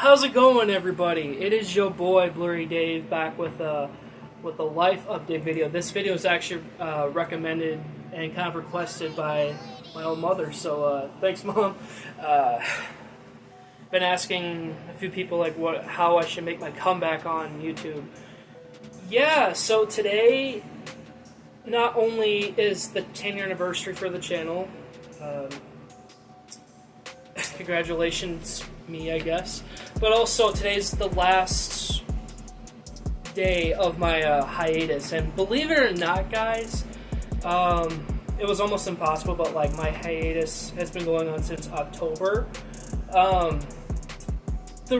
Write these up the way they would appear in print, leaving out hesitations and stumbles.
How's it going, everybody? It is your boy Blu-rayDave back with a life update video. This video is actually recommended and kind of requested by my own mother, so thanks, Mom. Been asking a few people like how I should make my comeback on YouTube. Yeah, so today not only is the 10-year anniversary for the channel. Congratulations, me, I guess. But also, today's the last day of my hiatus. And believe it or not, guys, it was almost impossible, but like my hiatus has been going on since October. The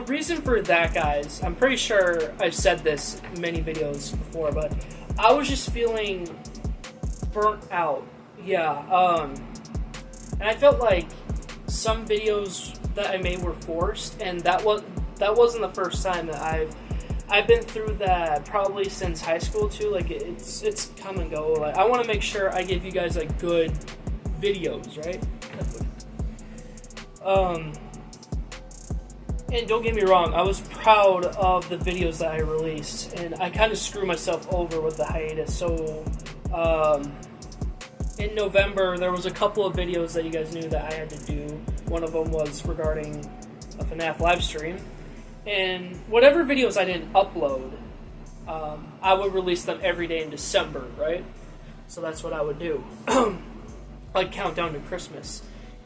reason for that, guys, I'm pretty sure I've said this in many videos before, but I was just feeling burnt out. Yeah, and I felt like some videos that I made were forced, and that wasn't the first time that I've been through that, probably since high school too. Like it's come and go. Like I want to make sure I give you guys like good videos, right? And don't get me wrong, I was proud of the videos that I released, and I kind of screwed myself over with the hiatus. So in November, there was a couple of videos that you guys knew that I had to do. One of them was regarding a FNAF live stream. And whatever videos I didn't upload, I would release them every day in December, right? So that's what I would do. Like countdown to Christmas.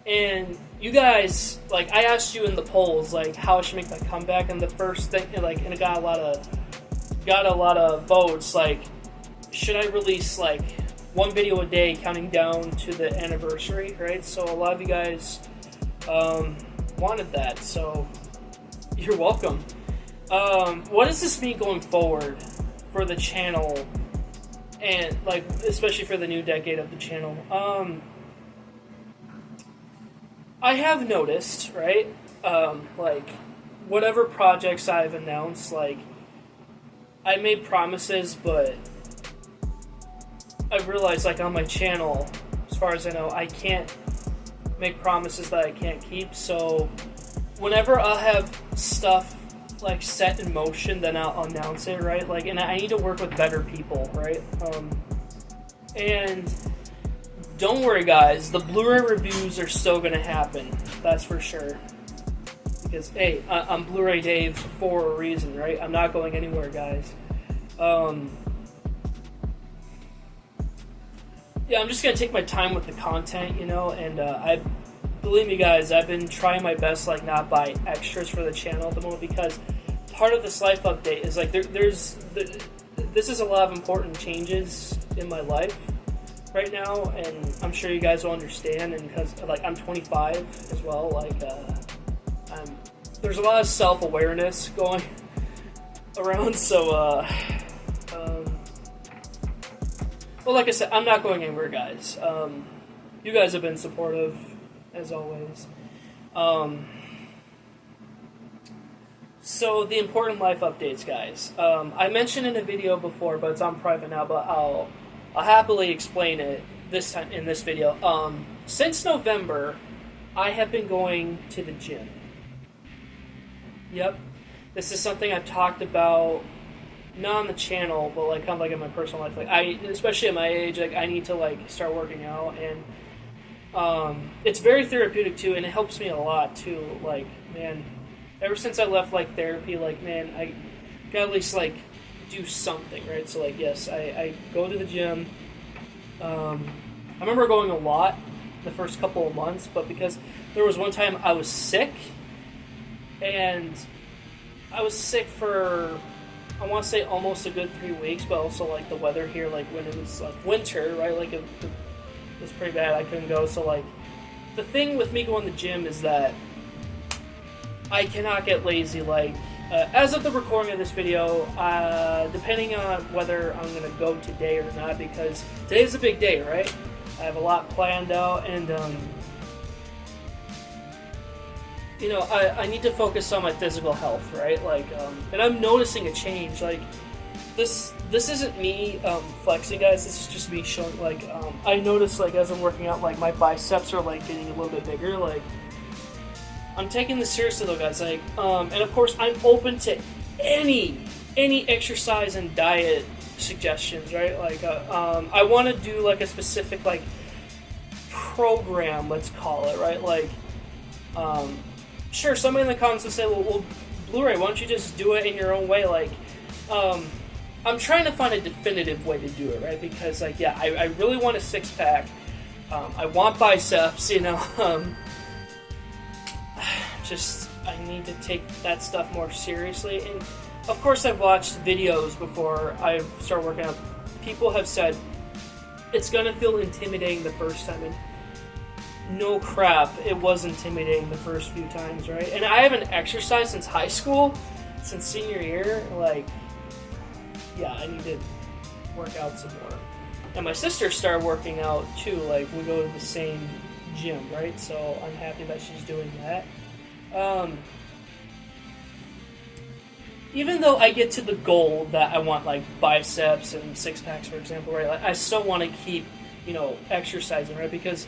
And you guys, like, I asked you in the polls, like, how I should make my comeback, and the first thing, like, and it got a lot of votes, like, should I release, like, one video a day counting down to the anniversary, right? So a lot of you guys wanted that, so you're welcome. What does this mean going forward for the channel, and, like, especially for the new decade of the channel? I have noticed, right, like, whatever projects I've announced, like, I made promises, but I've realized, like, on my channel, as far as I know, I can't make promises that I can't keep. So whenever I'll have stuff, like, set in motion, then I'll announce it, right? Like, and I need to work with better people, right? And don't worry, guys, the Blu-ray reviews are still going to happen. That's for sure. Because, hey, I'm Blu-rayDave for a reason, right? I'm not going anywhere, guys. Yeah, I'm just going to take my time with the content, you know, and believe me, guys, I've been trying my best, like, not buy extras for the channel at the moment, because part of this life update is, like, this is a lot of important changes in my life right now, and I'm sure you guys will understand, and because, like, I'm 25 as well, like, there's a lot of self-awareness going around, so, well, like I said, I'm not going anywhere, guys. You guys have been supportive, as always. So, the important life updates, guys. I mentioned in a video before, but it's on private now, but I'll happily explain it this time in this video. Since November, I have been going to the gym. Yep. This is something I've talked about, not on the channel, but like kind of like in my personal life. Like especially at my age, like I need to like start working out, and it's very therapeutic too, and it helps me a lot too. Like, man, ever since I left like therapy, like, man, I gotta at least like do something, right? So like, yes, I go to the gym. I remember going a lot the first couple of months, but because there was one time I was sick, and I was sick for, I want to say almost a good 3 weeks, but also like the weather here, like when it was like winter, right? Like it was pretty bad. I couldn't go. So like the thing with me going to the gym is that I cannot get lazy. Like as of the recording of this video, depending on whether I'm going to go today or not, because today's a big day, right? I have a lot planned out, and you know, I need to focus on my physical health, right? Like, and I'm noticing a change. Like, this isn't me flexing, guys. This is just me showing. Like, I notice, like, as I'm working out, like my biceps are like getting a little bit bigger. Like, I'm taking this seriously though, guys. Like, and of course, I'm open to any exercise and diet suggestions, right? Like, I want to do like a specific like program, let's call it, right? Like, sure, somebody in the comments will say, well, Blu-ray, why don't you just do it in your own way? Like, I'm trying to find a definitive way to do it, right? Because, like, yeah, I really want a six-pack. I want biceps, you know. Just, I need to take that stuff more seriously. And, of course, I've watched videos before I start working out. People have said it's going to feel intimidating the first time. And no crap, it was intimidating the first few times, right? And I haven't exercised since high school, since senior year. Like, yeah, I need to work out some more. And my sister started working out too. Like, we go to the same gym, right? So I'm happy that she's doing that. Even though I get to the goal that I want, like biceps and six packs, for example, right? Like, I still want to keep, you know, exercising, right? Because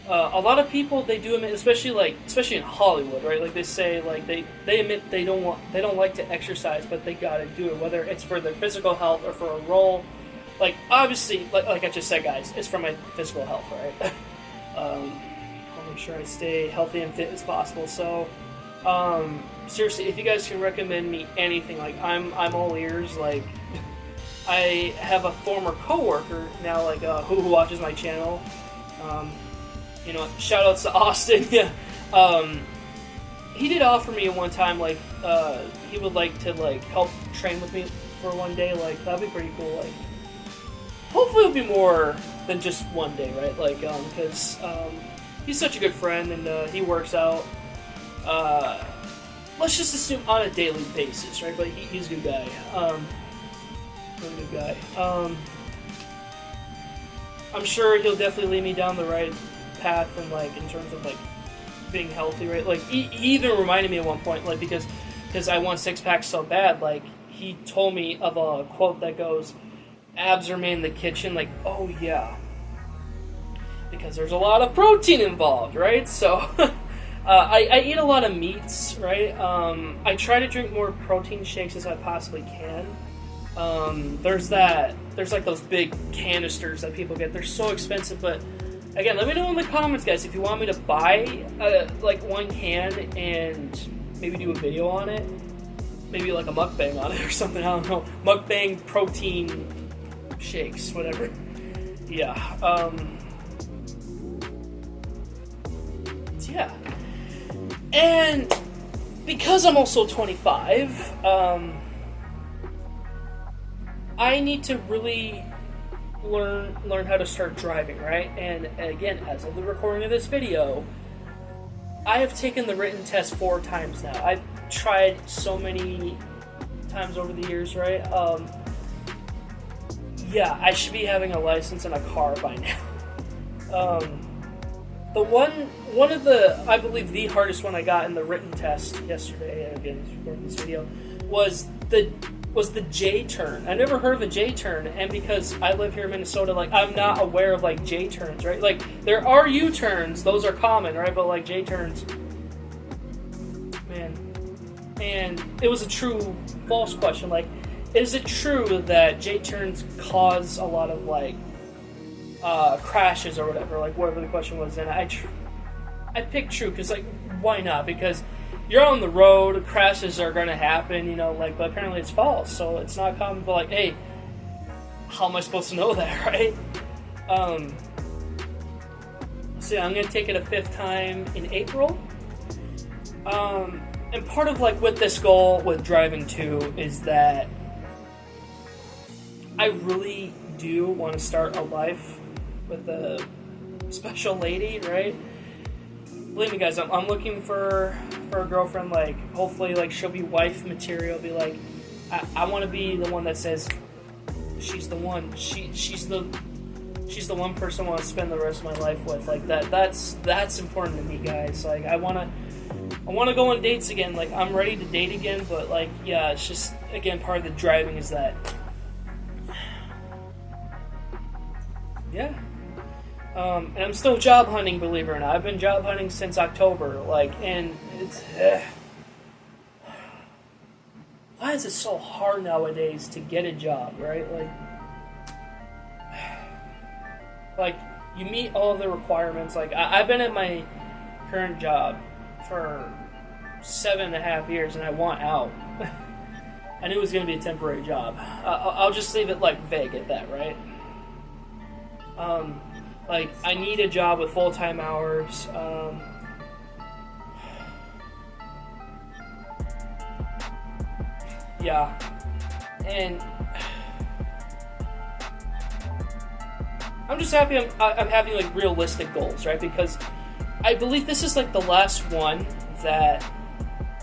a lot of people, they do admit, especially in Hollywood, right? Like, they say, like, they admit they don't like to exercise, but they gotta do it, whether it's for their physical health or for a role. Like, obviously, like I just said, guys, it's for my physical health, right? I'll make sure I stay healthy and fit as possible. So, seriously, if you guys can recommend me anything, like, I'm all ears. Like, I have a former coworker now, like, who watches my channel. You know, shout outs to Austin. Yeah. He did offer me one time, like, he would like to, like, help train with me for one day. Like, that'd be pretty cool. Like, hopefully it'll be more than just one day, right? Like, because he's such a good friend and he works out. Let's just assume on a daily basis, right? But he's a good guy. Really good guy. I'm sure he'll definitely lead me down the right path and, like, in terms of, like, being healthy, right? Like, he even reminded me at one point, like, because I want six packs so bad, like, he told me of a quote that goes, abs are made in the kitchen. Like, oh yeah, because there's a lot of protein involved, right? So I eat a lot of meats, right? I try to drink more protein shakes as I possibly can. There's like those big canisters that people get. They're so expensive, but again, let me know in the comments, guys, if you want me to buy like one can and maybe do a video on it, maybe like a mukbang on it or something. I don't know, mukbang protein shakes, whatever. Yeah. Yeah. And because I'm also 25, I need to really learn how to start driving, right? And again, as of the recording of this video, I have taken the written test 4 times now. I've tried so many times over the years, right? Yeah, I should be having a license and a car by now. The one of the, I believe the hardest one I got in the written test yesterday, again, recording this video, was the J-turn. I never heard of a J-turn, and because I live here in Minnesota, like, I'm not aware of, like, J-turns, right? Like, there are U-turns, those are common, right? But, like, J-turns, man. And it was a true false question. Like, is it true that J-turns cause a lot of, like, crashes or whatever, like, whatever the question was? And I picked true, because, like, why not? Because you're on the road, crashes are going to happen, you know, like, but apparently it's false, so it's not common. But, like, hey, how am I supposed to know that, right? So yeah, I'm going to take it a 5th time in April. And part of, like, with this goal with driving too is that I really do want to start a life with a special lady, right? Believe me, guys, I'm looking for a girlfriend. Like, hopefully, like, she'll be wife material. Be like, I want to be the one that says she's the one. She's the one person I want to spend the rest of my life with. Like, that's important to me, guys. Like, I want to go on dates again. Like, I'm ready to date again, but, like, yeah, it's just, again, part of the driving is that, yeah. And I'm still job hunting, believe it or not. I've been job hunting since October, like, and it's... why is it so hard nowadays to get a job, right? Like you meet all the requirements. Like, I've been at my current job for 7.5 years, and I want out. I knew it was going to be a temporary job. I'll just leave it, like, vague at that, right? Like, I need a job with full-time hours. Yeah. And I'm just happy I'm having, like, realistic goals, right? Because I believe this is, like, the last one that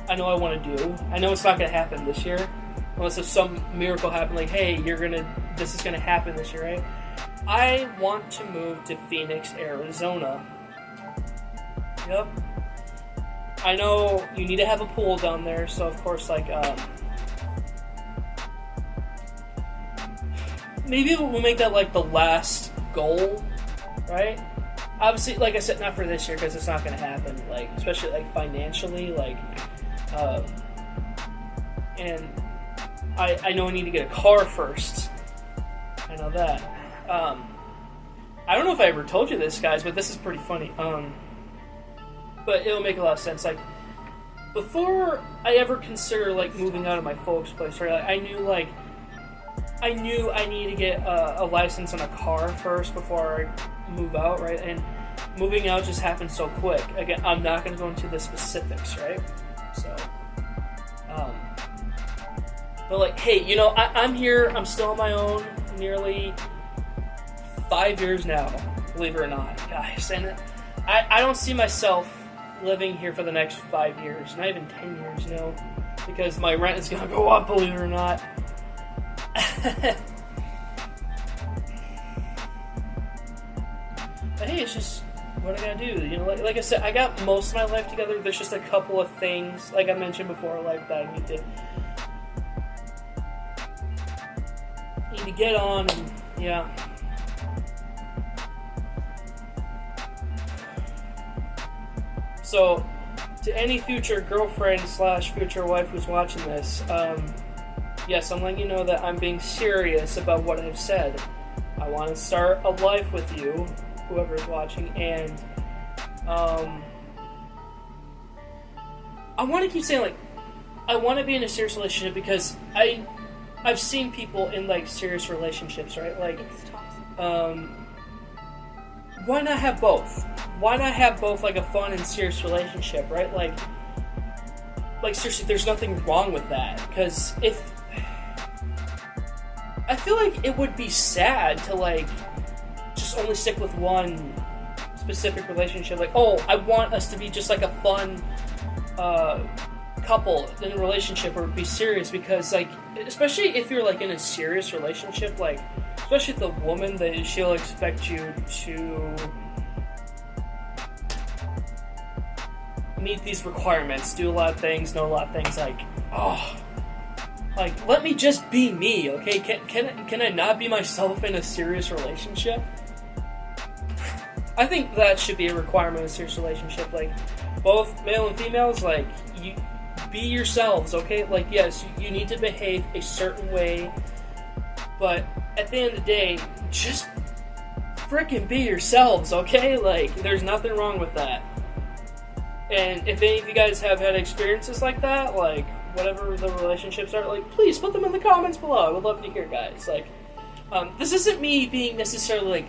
I know I want to do. I know it's not going to happen this year. Unless if some miracle happened, like, hey, this is going to happen this year, right? I want to move to Phoenix, Arizona. Yep. I know you need to have a pool down there, so of course, like, maybe we'll make that, like, the last goal, right? Obviously, like I said, not for this year, because it's not going to happen, like, especially, like, financially, like, and I know I need to get a car first. I know that. I don't know if I ever told you this, guys, but this is pretty funny. But it'll make a lot of sense. Like, before I ever consider, like, moving out of my folks' place, right? Like, I knew I needed to get a license on a car first before I move out, right? And moving out just happened so quick. Again, I'm not going to go into the specifics, right? So, but, like, hey, you know, I'm here. I'm still on my own. Nearly 5 years now, believe it or not, guys. And I don't see myself living here for the next 5 years, not even 10 years, you know, because my rent is going to go up, believe it or not. But hey, it's just what I gotta do, you know. Like I said, I got most of my life together. There's just a couple of things, like I mentioned before, like that I need to get on, and yeah. So, to any future girlfriend / future wife who's watching this, yes, I'm letting you know that I'm being serious about what I've said. I want to start a life with you, whoever's watching, and I want to keep saying, like, I want to be in a serious relationship because I've seen people in, like, serious relationships, right? Like, why not have both? Why not have both, like, a fun and serious relationship, right? Like seriously, there's nothing wrong with that, because I feel like it would be sad to, like, just only stick with one specific relationship. Like, oh, I want us to be just, like, a fun couple in a relationship or be serious, because, like, especially if you're, like, in a serious relationship, like, especially the woman, that she'll expect you to meet these requirements, do a lot of things, know a lot of things, like, oh, like, let me just be me, okay? Can I not be myself in a serious relationship? I think that should be a requirement in a serious relationship. Like, both male and females, like, you be yourselves, okay? Like, yes, you need to behave a certain way, but at the end of the day, just frickin' be yourselves, okay? Like, there's nothing wrong with that. And if any of you guys have had experiences like that, like, whatever the relationships are, like, please put them in the comments below. I would love to hear, guys. Like, this isn't me being necessarily, like,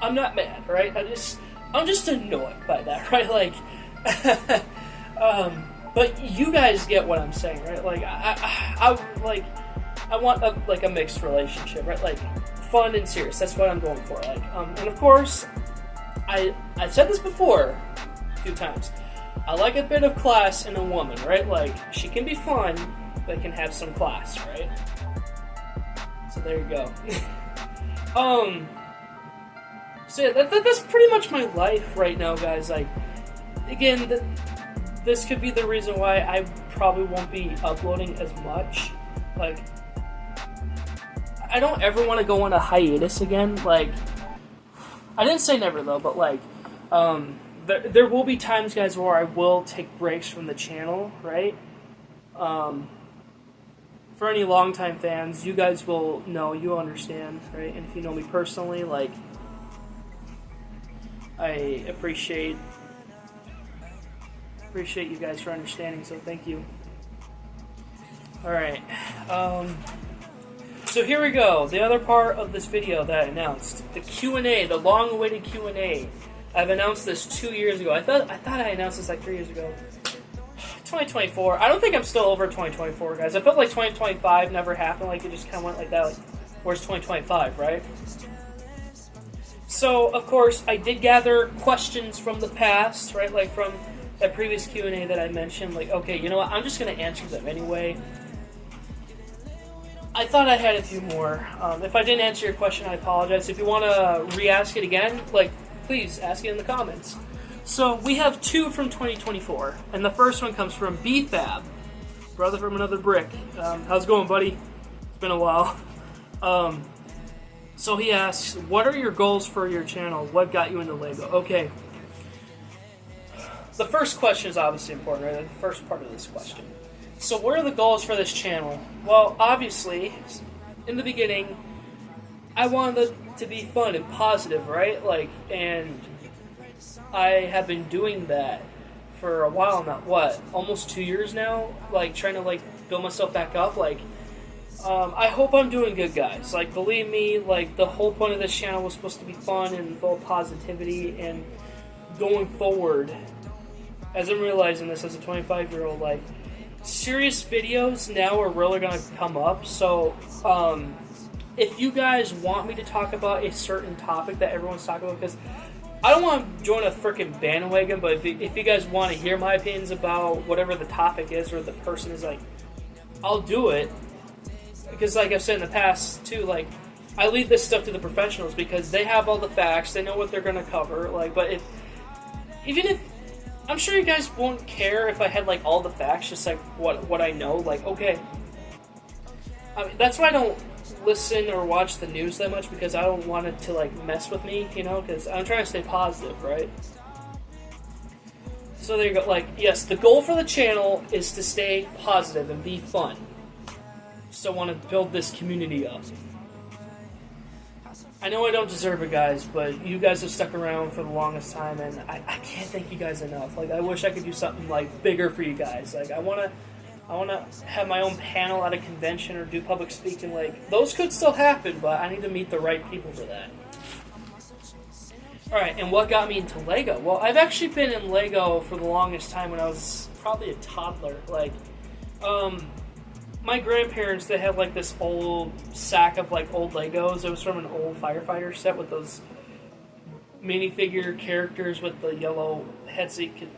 I'm not mad, right? I'm just annoyed by that, right? Like, but you guys get what I'm saying, right? Like, I want a mixed relationship, right? Like, fun and serious. That's what I'm going for. Like, and of course, I've said this before a few times. I like a bit of class in a woman, right? Like, she can be fun, but can have some class, right? So there you go. So yeah, that's pretty much my life right now, guys. Like, again, this could be the reason why I probably won't be uploading as much. Like, I don't ever want to go on a hiatus again. Like, I didn't say never though, but like, there will be times, guys, where I will take breaks from the channel, right? For any longtime fans, you guys will know, you understand, right? And if you know me personally, like, I appreciate you guys for understanding, so thank you. Alright, so here we go, the other part of this video that I announced, the Q&A, the long-awaited Q&A. I've announced this 2 years ago. I thought I announced this like 3 years ago. 2024. I don't think I'm still over 2024, guys. I felt like 2025 never happened. Like, it just kind of went like that. Like, where's 2025, right? So, of course, I did gather questions from the past, right? Like, from that previous Q&A that I mentioned. Like, okay, you know what? I'm just going to answer them anyway. I thought I had a few more. If I didn't answer your question, I apologize. If you want to re-ask it again, like, please ask it in the comments. So we have two from 2024, and the first one comes from BFab, brother from another brick. How's it going, buddy? It's been a while. So he asks, what are your goals for your channel? What got you into LEGO? Okay. The first question is obviously important, right? The first part of this question. So what are the goals for this channel? Well, obviously, in the beginning, I wanted it to be fun and positive, right? Like, and I have been doing that for a while now. What? Almost 2 years now? Like, trying to, like, build myself back up. Like, I hope I'm doing good, guys. Like, believe me, like, the whole point of this channel was supposed to be fun and full of positivity. And going forward, as I'm realizing this as a 25-year-old, like, serious videos now are really going to come up. So, if you guys want me to talk about a certain topic that everyone's talking about, because I don't want to join a freaking bandwagon, but if you guys want to hear my opinions about whatever the topic is or the person is, like, I'll do it. Because, like I've said in the past, too, like, I leave this stuff to the professionals because they have all the facts, they know what they're going to cover, like, but even if, I'm sure you guys won't care if I had, like, all the facts, just, like, what I know, like, okay. I mean, that's why I don't listen or watch the news that much, because I don't want it to, like, mess with me, you know, because I'm trying to stay positive, right? So there you go. Like, yes, the goal for the channel is to stay positive and be fun. So I want to build this community up. I know I don't deserve it, guys, but you guys have stuck around for the longest time, and I can't thank you guys enough. Like, I wish I could do something, like, bigger for you guys. Like, I want to have my own panel at a convention or do public speaking. Like, those could still happen, but I need to meet the right people for that. Alright, and what got me into LEGO? Well, I've actually been in LEGO for the longest time when I was probably a toddler. Like, my grandparents, they had, like, this old sack of, like, old Legos. It was from an old firefighter set with those minifigure characters with the yellow heads that you could,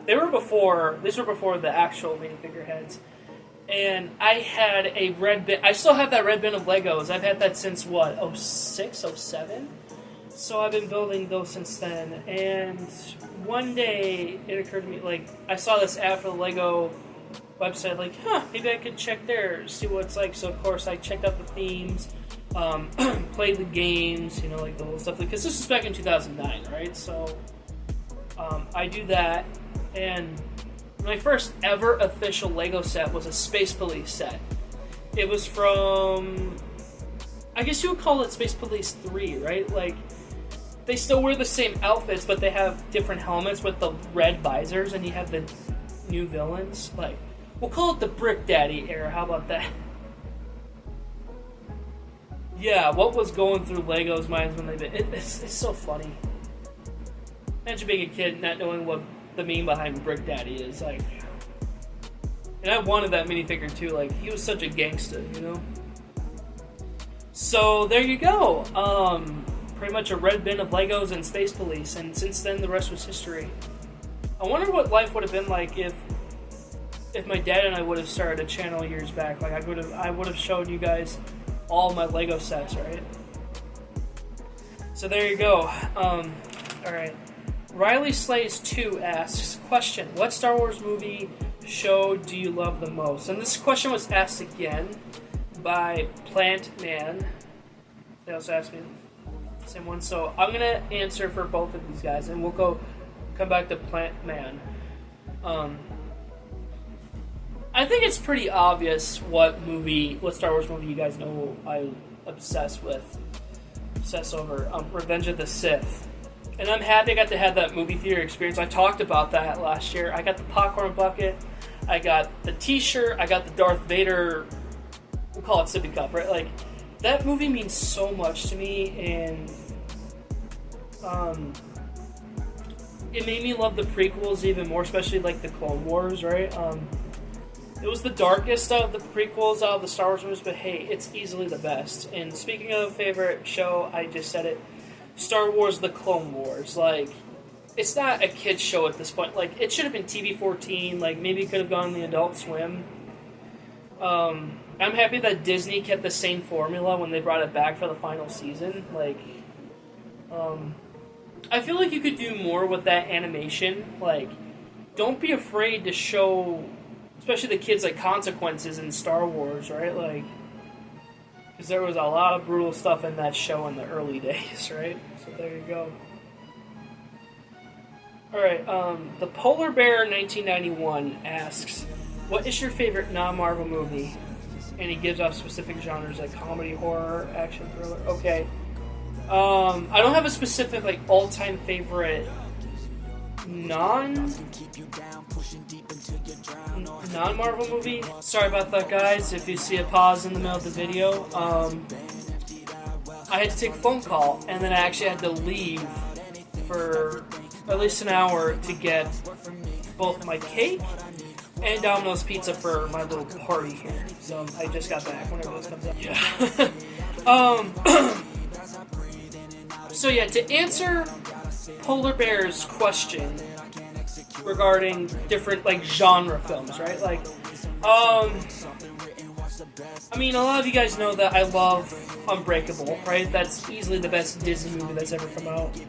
these were before the actual minifigure heads. And I had a red bin. I still have that red bin of Legos. I've had that since, what, 06, 07? So I've been building those since then. And one day, it occurred to me, like, I saw this ad for the Lego website, like, maybe I could check there, see what it's like. So, of course, I checked out the themes, played the games, you know, like the whole stuff. Because this was back in 2009, right? So, I do that. And my first ever official LEGO set was a Space Police set. It was from, I guess you would call it Space Police 3, right? Like, they still wear the same outfits, but they have different helmets with the red visors, and you have the new villains. Like, we'll call it the Brick Daddy era, how about that? Yeah, what was going through LEGO's minds when they did it? It's so funny. Imagine being a kid not knowing what the meme behind Brick Daddy is, like. And I wanted that minifigure too, like, he was such a gangster, you know? So, there you go. Pretty much a red bin of Legos and Space Police, and since then, the rest was history. I wonder what life would have been like if my dad and I would have started a channel years back. Like, I would have showed you guys all my Lego sets, right? So there you go. Alright. Riley Slays 2 asks, question, what Star Wars movie show do you love the most? And this question was asked again by Plant Man. They also asked me same one. So I'm gonna answer for both of these guys, and come back to Plant Man. I think it's pretty obvious what Star Wars movie you guys know I obsess over. Revenge of the Sith. And I'm happy I got to have that movie theater experience. I talked about that last year. I got the popcorn bucket. I got the t-shirt. I got the Darth Vader, we'll call it sippy cup, right? Like, that movie means so much to me, and it made me love the prequels even more, especially like the Clone Wars, right? It was the darkest of the prequels out of the Star Wars movies, but hey, it's easily the best. And speaking of favorite show, I just said it, Star Wars The Clone Wars. Like, it's not a kid's show at this point. Like, it should have been TV-14, like, maybe it could have gone on the Adult Swim. I'm happy that Disney kept the same formula when they brought it back for the final season. Like, I feel like you could do more with that animation. Like, don't be afraid to show, especially the kids, like, consequences in Star Wars, right? Like, because there was a lot of brutal stuff in that show in the early days, right? So there you go. Alright, the Polar Bear 1991 asks, what is your favorite non-Marvel movie? And he gives off specific genres like comedy, horror, action, thriller. Okay. I don't have a specific, like, all-time favorite non-Marvel movie. Sorry about that, guys, if you see a pause in the middle of the video. I had to take a phone call, and then I actually had to leave for at least an hour to get both my cake and Domino's Pizza for my little party here. So I just got back whenever this comes up. Yeah. So yeah, to answer Polar Bear's question regarding different, like, genre films, right? Like, I mean, a lot of you guys know that I love Unbreakable, right? That's easily the best Disney movie that's ever come out.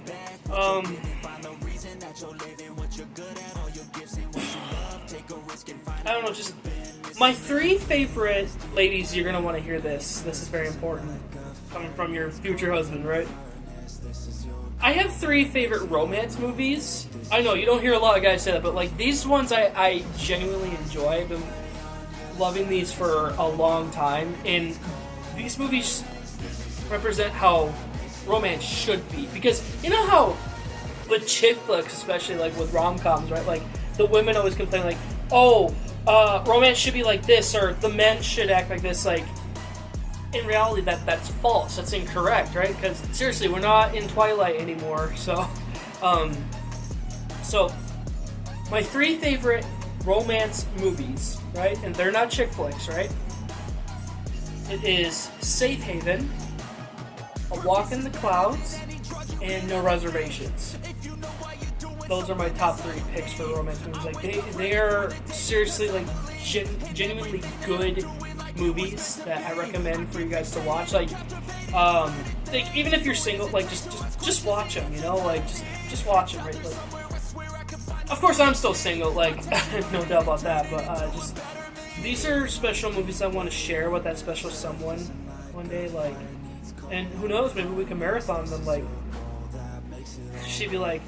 I don't know, just my three favorite, ladies, you're going to want to hear this. This is very important. Coming from your future husband, right? I have three favorite romance movies. I know, you don't hear a lot of guys say that, but, like, these ones I genuinely enjoy. I've been loving these for a long time, and these movies represent how romance should be. Because, you know how with chick flicks, especially, like, with rom-coms, right, like, the women always complain, like, oh, romance should be like this, or the men should act like this. Like, in reality, that's false. That's incorrect, right? Because, seriously, we're not in Twilight anymore. So, my three favorite romance movies, right? And they're not chick flicks, right? It is Safe Haven, A Walk in the Clouds, and No Reservations. Those are my top three picks for romance movies. Like, they are seriously, like, genuinely good movies that I recommend for you guys to watch. Like, even if you're single, like, just watch them, you know? Like, just watch them, right? Like, of course, I'm still single, like, no doubt about that, but just, these are special movies I want to share with that special someone one day, like, and who knows, maybe we can marathon them. Like, she'd be like,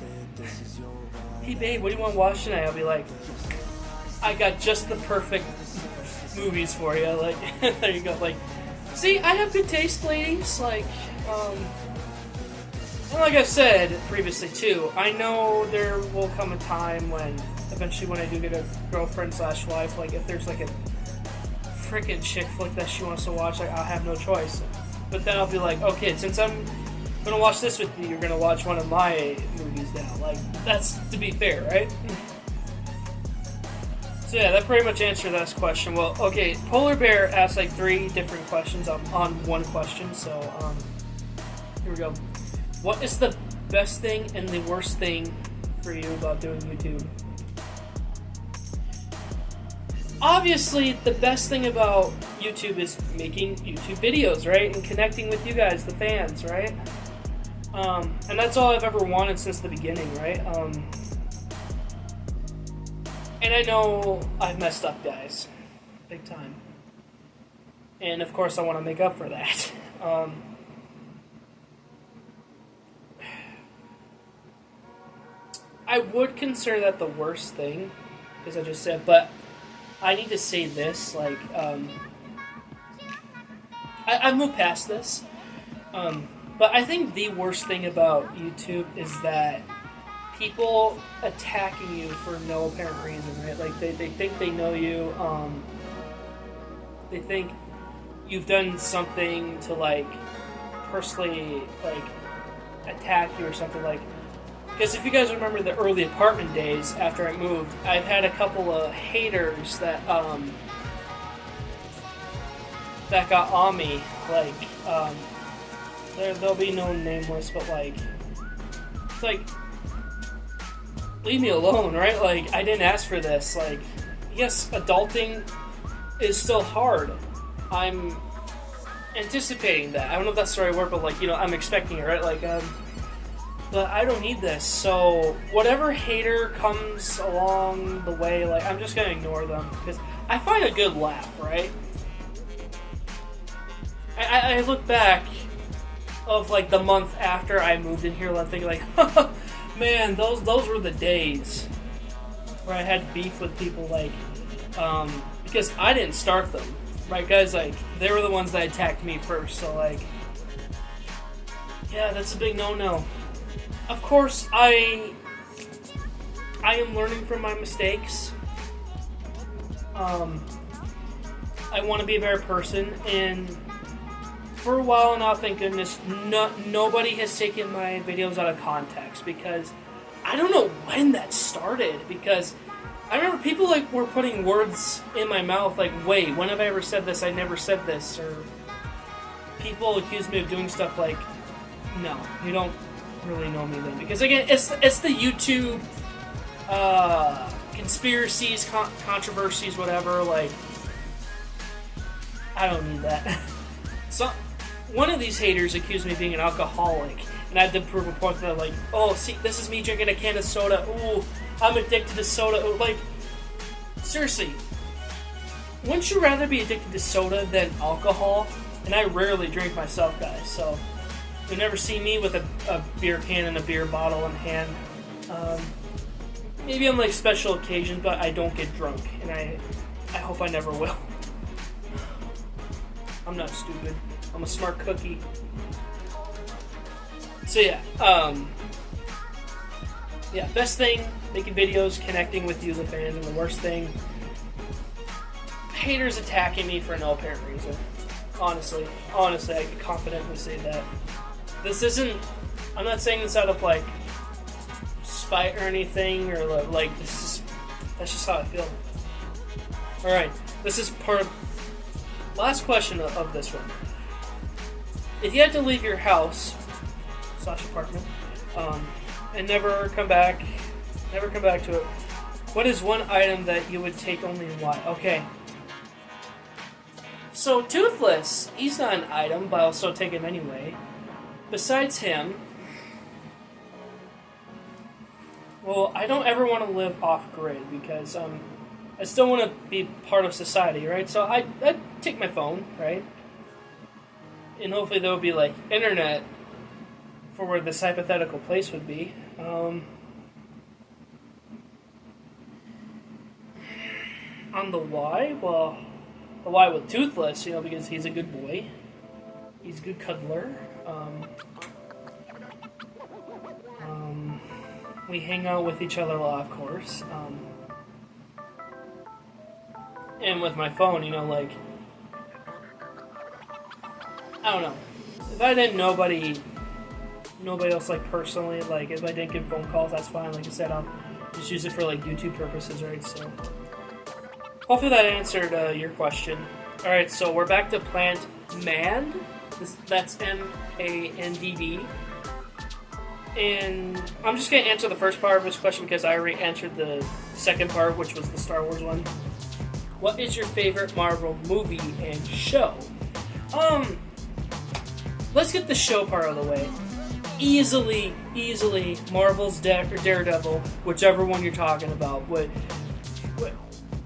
hey babe, what do you want to watch tonight? I'll be like, I got just the perfect movies for you. Like, there you go. Like, see, I have good taste, ladies. Like, and like I've said previously too, I know there will come a time when, eventually, when I do get a girlfriend/wife, like, if there's like a freaking chick flick that she wants to watch, like, I'll have no choice. But then I'll be like, okay, since I'm gonna watch this with you, you're gonna watch one of my movies now. Like, that's to be fair, right? So yeah, that pretty much answered that question. Well, okay, Polar Bear asked like three different questions on one question, so here we go. What is the best thing and the worst thing for you about doing YouTube? Obviously, the best thing about YouTube is making YouTube videos, right? And connecting with you guys, the fans, right? And that's all I've ever wanted since the beginning, right? And I know I've messed up, guys. Big time. And, of course, I want to make up for that. I would consider that the worst thing, because I just said, but I need to say this, like, I've moved past this, but I think the worst thing about YouTube is that people attacking you for no apparent reason, right? Like, they think they know you, they think you've done something to, like, personally, like, attack you or something, like, because if you guys remember the early apartment days after I moved, I've had a couple of haters that that got on me, like, there'll be no nameless, but, like, it's like, leave me alone, right? Like, I didn't ask for this. Like, yes, adulting is still hard. I'm anticipating that. I don't know if that's the right word, but, like, you know, I'm expecting it, right? Like, but I don't need this. So, whatever hater comes along the way, like, I'm just gonna ignore them, because I find a good laugh, right? I look back of, like, the month after I moved in here, and I'm thinking, like, man, those were the days where I had beef with people, like, because I didn't start them, right, guys? Like, they were the ones that attacked me first, so, like, yeah, that's a big no-no. Of course, I am learning from my mistakes. I want to be a better person, and for a while now, thank goodness, nobody has taken my videos out of context, because I don't know when that started, because I remember people, like, were putting words in my mouth, like, wait, when have I ever said this? I never said this. Or people accused me of doing stuff like, no, you don't really know me then. Because, again, it's the YouTube conspiracies, controversies, whatever, like, I don't need that. So, one of these haters accused me of being an alcoholic, and I had to prove a point that, like, oh, see, this is me drinking a can of soda, ooh, I'm addicted to soda, ooh. Like, seriously, wouldn't you rather be addicted to soda than alcohol? And I rarely drink myself, guys, so you'll never see me with a beer can and a beer bottle in hand. Maybe on, like, special occasions, but I don't get drunk, and I hope I never will. I'm not stupid. I'm a smart cookie. So yeah, best thing, making videos, connecting with you, the fans, and the worst thing, haters attacking me for no apparent reason. Honestly, I can confidently say that. This isn't, I'm not saying this out of, like, spite or anything, or, like, that's just how I feel. Alright, this is last question of this one. If you had to leave your house / apartment, and never come back to it, what is one item that you would take only and why? Okay. So, Toothless, he's not an item, but I'll still take him anyway. Besides him, well, I don't ever want to live off-grid, because, I still want to be part of society, right? So I'd take my phone, right? And hopefully there will be, like, internet for where this hypothetical place would be. On the why? Well, the why with Toothless, you know, because he's a good boy. He's a good cuddler. We hang out with each other a lot, of course. And with my phone, you know, like, I don't know. If I didn't nobody else, like, personally, like, if I didn't get phone calls, that's fine. Like I said, I'll just use it for, like, YouTube purposes, right? So, hopefully that answered your question. Alright, so we're back to Plant Mand. That's MANDD. And I'm just going to answer the first part of this question because I already answered the second part, which was the Star Wars one. What is your favorite Marvel movie and show? Let's get the show part of the way. Easily, Marvel's Daredevil, whichever one you're talking about.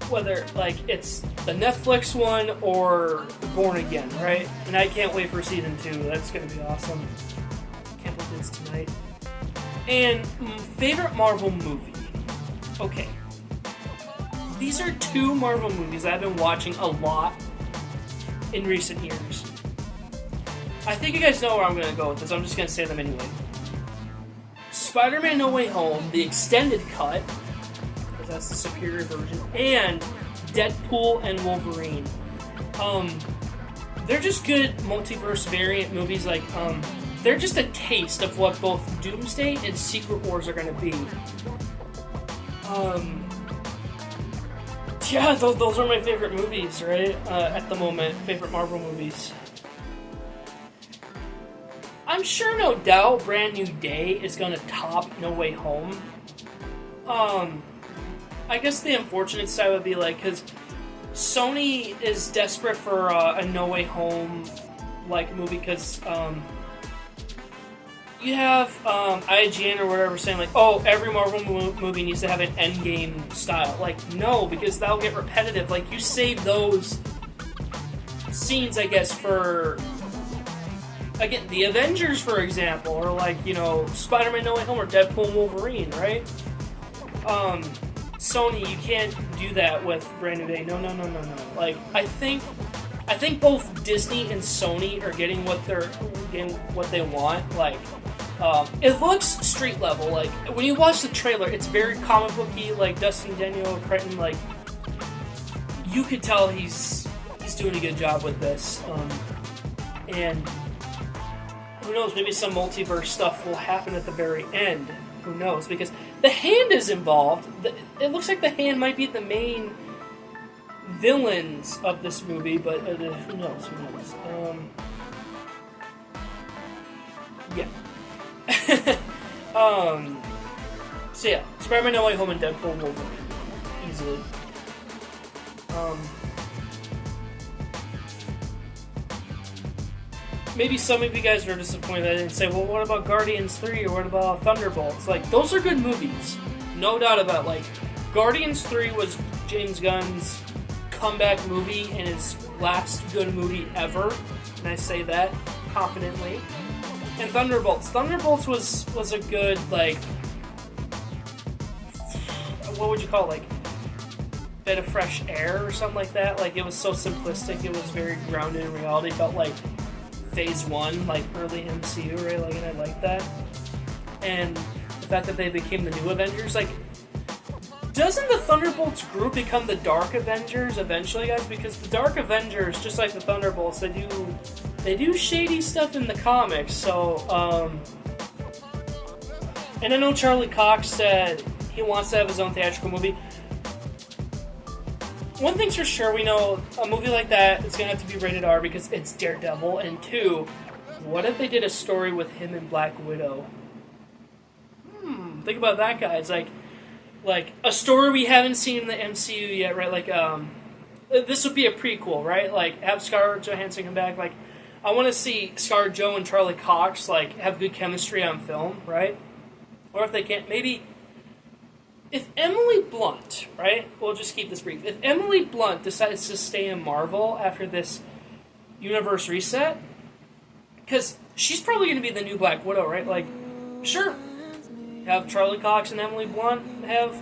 Whether, like, it's the Netflix one or Born Again, right? And I can't wait for season 2. That's going to be awesome. Can't believe it's tonight. And favorite Marvel movie. Okay. These are two Marvel movies I've been watching a lot in recent years. I think you guys know where I'm going to go with this. I'm just going to say them anyway. Spider-Man No Way Home, the extended cut, because that's the superior version, and Deadpool and Wolverine. They're just good multiverse variant movies. Like, they're just a taste of what both Doomsday and Secret Wars are going to be. Yeah, those are my favorite movies, right? At the moment, favorite Marvel movies. I'm sure, no doubt, Brand New Day is going to top No Way Home. I guess the unfortunate side would be, like, because Sony is desperate for a No Way Home, like, movie, because, you have IGN or whatever saying, like, oh, every Marvel movie needs to have an Endgame style. Like, no, because that'll get repetitive. Like, you save those scenes, I guess, for, again, the Avengers, for example, or, like, you know, Spider-Man No Way Home or Deadpool and Wolverine, right? Sony, you can't do that with Brand New Day. No. Like, I think both Disney and Sony are getting what they want. Like, it looks street level. Like, when you watch the trailer, it's very comic booky. Like, Dustin Daniel Cretton, like, you could tell he's doing a good job with this. And who knows? Maybe some multiverse stuff will happen at the very end. Who knows? Because the Hand is involved. It looks like the Hand might be the main villains of this movie, but who knows? Yeah. So yeah, Spider-Man No Way Home and Deadpool and Wolverine. Easily. Maybe some of you guys are disappointed that I didn't say, well, what about Guardians 3 or what about Thunderbolts? Like, those are good movies. No doubt about it. Like, Guardians 3 was James Gunn's comeback movie and his last good movie ever. And I say that confidently. And Thunderbolts was a good, like, what would you call it? Like, bit of fresh air or something like that. Like, it was so simplistic. It was very grounded in reality. Felt like Phase 1, like early MCU, right? Like, and I like that. And the fact that they became the new Avengers, like, doesn't the Thunderbolts group become the Dark Avengers eventually, guys? Because the Dark Avengers, just like the Thunderbolts, they do shady stuff in the comics. So, and I know Charlie Cox said he wants to have his own theatrical movie. One thing's for sure, we know a movie like that is going to have to be rated R because it's Daredevil. And two, what if they did a story with him and Black Widow? Think about that, guys. Like a story we haven't seen in the MCU yet, right? Like, this would be a prequel, right? Like, have Scarlett Johansson come back. Like, I want to see Scarlett Jo and Charlie Cox, like, have good chemistry on film, right? Or if they can't, maybe... If Emily Blunt, right? We'll just keep this brief. If Emily Blunt decides to stay in Marvel after this universe reset, because she's probably going to be the new Black Widow, right? Like, sure, have Charlie Cox and Emily Blunt have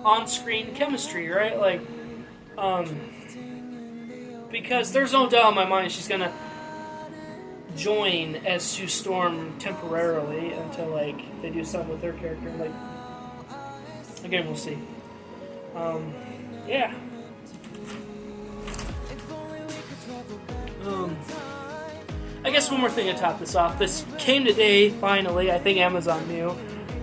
on-screen chemistry, right? Like, because there's no doubt in my mind she's going to join as Sue Storm temporarily until, like, they do something with her character. Like, again, we'll see. Yeah. I guess one more thing to top this off. This came today, finally. I think Amazon knew.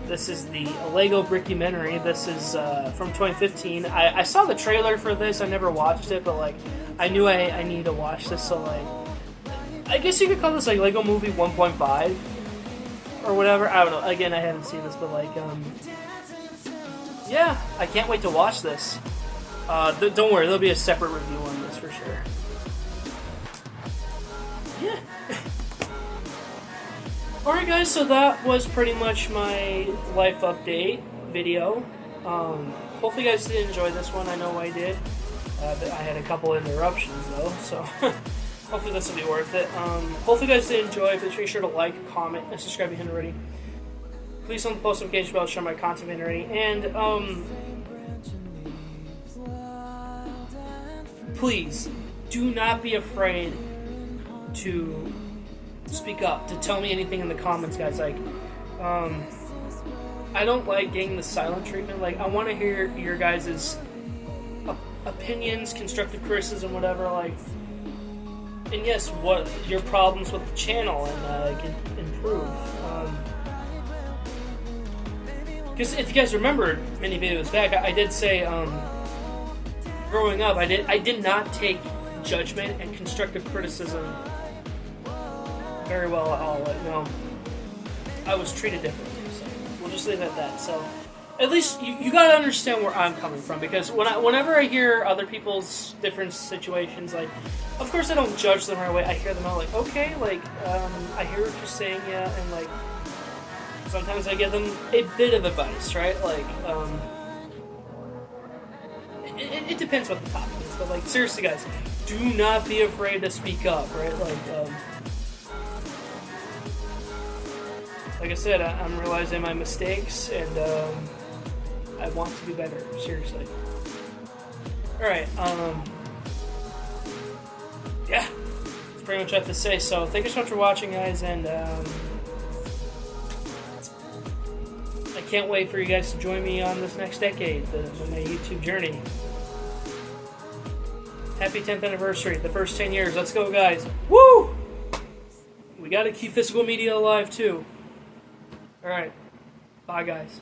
This is the Lego Brickumentary. This is from 2015. I saw the trailer for this. I never watched it, but, like, I knew I needed to watch this, so, like, I guess you could call this, like, Lego Movie 1.5 or whatever. I don't know. Again, I haven't seen this, but, like, yeah, I can't wait to watch this. Don't worry, there'll be a separate review on this for sure. Yeah. Alright, guys, so that was pretty much my life update video. Hopefully you guys did enjoy this one. I know I did. I had a couple interruptions, though, so... hopefully this will be worth it. Hopefully you guys did enjoy. Please be sure to like, comment, and subscribe if you haven't already. Please on the post notification bell to share my content if you haven't already. And please do not be afraid to speak up, to tell me anything in the comments, guys. Like, I don't like getting the silent treatment. Like, I want to hear your guys' opinions, constructive criticism, whatever. Like, and yes, what your problems with the channel, and I can improve. Because if you guys remember many videos back, I did say, growing up, I did not take judgment and constructive criticism very well at all. Like, no, I was treated differently. So we'll just leave it at that. So at least you gotta understand where I'm coming from, because whenever I hear other people's different situations, like, of course I don't judge them right away. I hear them out, like, okay, like, I hear what you're saying, yeah, and like sometimes I give them a bit of advice, right? Like, it depends what the topic is, but like, seriously, guys, do not be afraid to speak up, right? Like I said, I'm realizing my mistakes, and I want to do better, seriously. Alright, yeah, that's pretty much what I have to say. So, thank you so much for watching, guys, and I can't wait for you guys to join me on this next decade, my YouTube journey. Happy 10th anniversary, the first 10 years. Let's go, guys. Woo! We gotta keep physical media alive, too. Alright. Bye, guys.